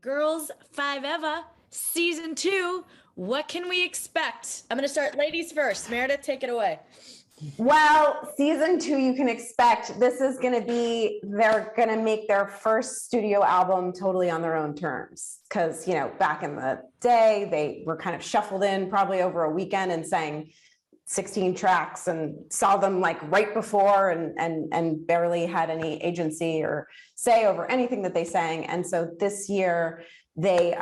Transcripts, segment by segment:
Girls5eva season 2. What can we expect? I'm going to start ladies first. Meredith, take it away. Well, season 2, you can expect this is going to be, they're going to make their first studio album totally on their own terms. Because, you know, back in the day, they were kind of shuffled in probably over a weekend and sang 16 tracks and saw them like right before and barely had any agency or say over anything that they sang. And so this year they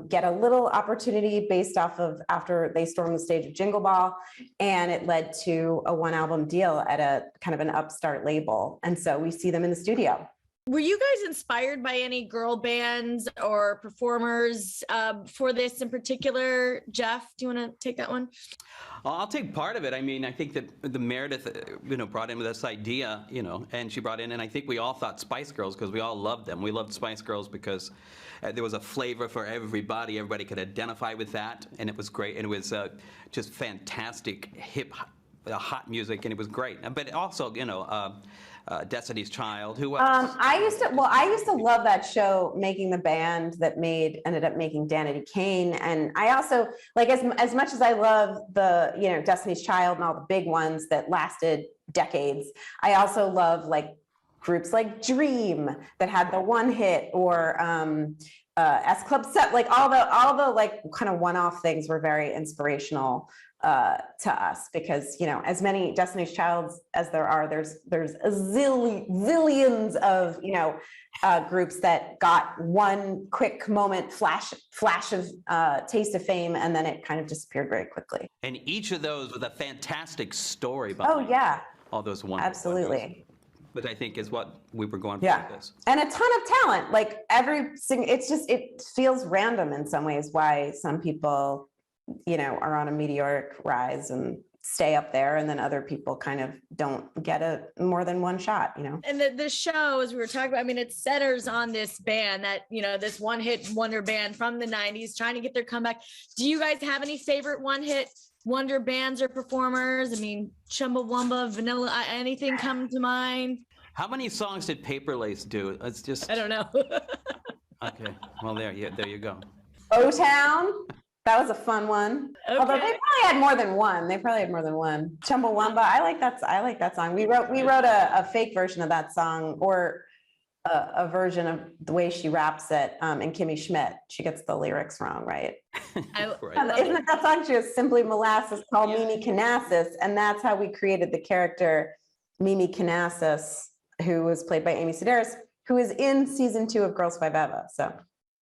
get a little opportunity based off of after they stormed the stage of Jingle Ball, and it led to a 1-album deal at a kind of an upstart label. And so we see them in the studio. Were you guys inspired by any girl bands or performers for this in particular? Jeff, do you want to take that one? I'll take part of it. I mean, I think that the Meredith, brought in this idea, and she brought in, and I think we all thought Spice Girls because we all loved them. We loved Spice Girls because there was a flavor for everybody. Everybody could identify with that, and it was great. And it was just fantastic, hot music, and it was great. But also, Destiny's Child. Who else? I used to love that show, Making the Band, that ended up making Danity Kane. And I also like as much as I love the Destiny's Child and all the big ones that lasted decades. I also love like groups like Dream that had the one hit, or S Club Set. Like all the like kind of one-off things were very inspirational to us, because as many Destiny's Childs as there are, there's a zillions of groups that got one quick moment, flash of taste of fame, and then it kind of disappeared very quickly. And each of those with a fantastic story behind all those wonderful absolutely. Which I think is what we were going for with this. And a ton of talent. Like it feels random in some ways why some people are on a meteoric rise and stay up there, and then other people kind of don't get more than one shot, And the show, as we were talking about, I mean, it centers on this band that, this one-hit wonder band from the 90s trying to get their comeback. Do you guys have any favorite one-hit wonder bands or performers? I mean, Chumbawamba, Vanilla, anything come to mind? How many songs did Paper Lace do? It's just... I don't know. Okay, well, there you go. O-Town. That was a fun one. Okay. Although they probably had more than one. Chumbawamba. I like that song. We wrote a fake version of that song, or a version of the way she raps it. And Kimmy Schmidt, she gets the lyrics wrong, right? Isn't it that song? She was Simply Molasses, called Mimi Canassis, and that's how we created the character Mimi Canassis, who was played by Amy Sedaris, who is in season 2 of Girls5eva. So.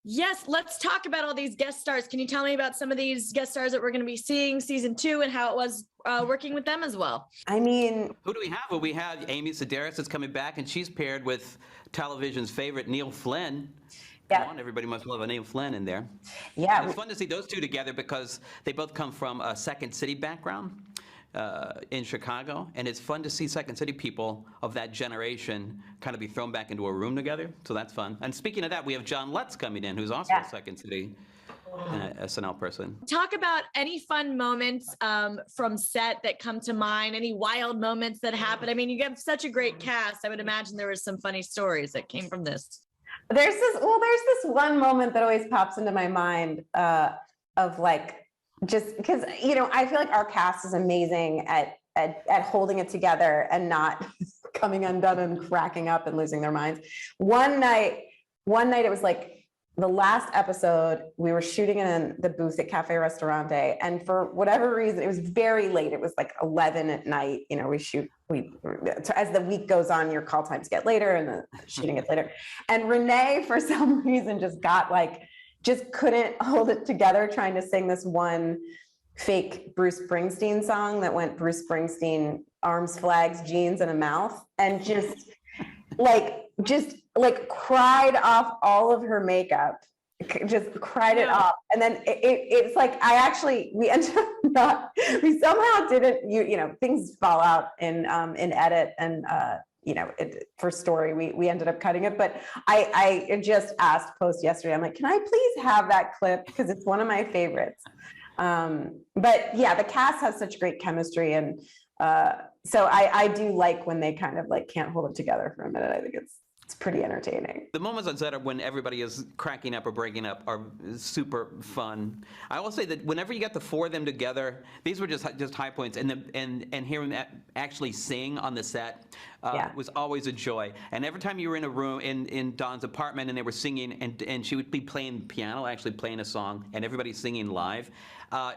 Yes, let's talk about all these guest stars. Can you tell me about some of these guest stars that we're going to be seeing season 2 and how it was working with them as well? I mean, who do we have? Well, we have Amy Sedaris is coming back, and she's paired with television's favorite Neil Flynn. Yeah. Come on, everybody must love a Neil Flynn in there. Yeah. And it's fun to see those two together because they both come from a Second City background in Chicago, and it's fun to see Second City people of that generation kind of be thrown back into a room together, so that's fun. And speaking of that, we have John Lutz coming in, who's also a Second City SNL person. Talk about any fun moments from set that come to mind, any wild moments that happen. I mean, you have such a great cast. I would imagine there was some funny stories that came from this. There's this one moment that always pops into my mind of like, just because I feel like our cast is amazing at holding it together and not coming undone and cracking up and losing their minds. One night it was like the last episode, we were shooting in the booth at Cafe Restaurante, and for whatever reason it was very late. It was like 11 at night. As the week goes on, your call times get later and the shooting gets later, and Renee for some reason just couldn't hold it together trying to sing this one fake Bruce Springsteen song that went Bruce Springsteen, arms, flags, jeans, and a mouth, and just cried off all of her makeup, just cried it off. And then it's like, we ended up we somehow didn't, things fall out in edit, and for story, we ended up cutting it, but I just asked post yesterday, I'm like, can I please have that clip? Because it's one of my favorites. But yeah, the cast has such great chemistry. And so I do like when they kind of like can't hold it together for a minute. I think it's It's pretty entertaining. The moments on set are when everybody is cracking up or breaking up are super fun. I will say that whenever you got the four of them together, these were just high points, and hearing them actually sing on the set was always a joy. And every time you were in a room in Dawn's apartment and they were singing, and she would be playing piano, actually playing a song, and everybody's singing live,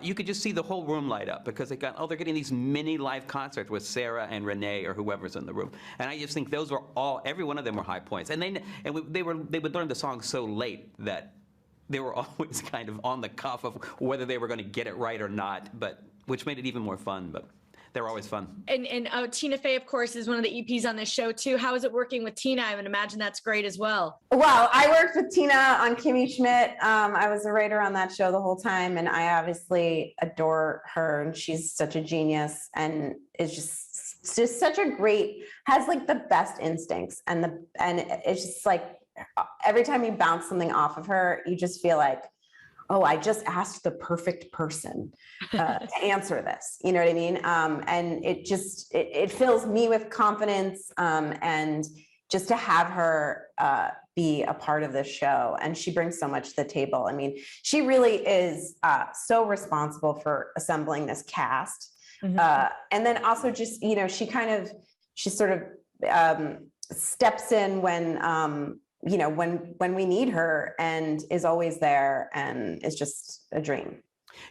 you could just see the whole room light up because they're getting these mini live concerts with Sarah and Renee or whoever's in the room. And I just think those were every one of them were high points. And they would learn the song so late that they were always kind of on the cuff of whether they were going to get it right or not, which made it even more fun. But they were always fun. And Tina Fey, of course, is one of the EPs on this show too. How is it working with Tina? I would imagine that's great as well. Well, I worked with Tina on Kimmy Schmidt. I was a writer on that show the whole time, and I obviously adore her. And she's such a genius, and is just such a great, has like the best instincts, and it's just like every time you bounce something off of her, you just feel like, oh, I just asked the perfect person to answer this. You know what I mean? And it fills me with confidence, and just to have her be a part of this show. And she brings so much to the table. I mean, she really is so responsible for assembling this cast. Mm-hmm. And then also just, she sort of steps in when we need her, and is always there, and is just a dream.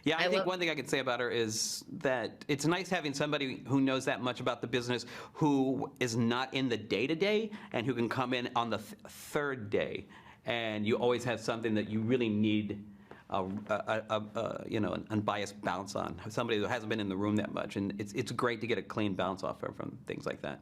Yeah, I think one thing I could say about her is that it's nice having somebody who knows that much about the business, who is not in the day-to-day, and who can come in on the third day. And you always have something that you really need an unbiased bounce on. Somebody who hasn't been in the room that much. And it's great to get a clean bounce off her from things like that.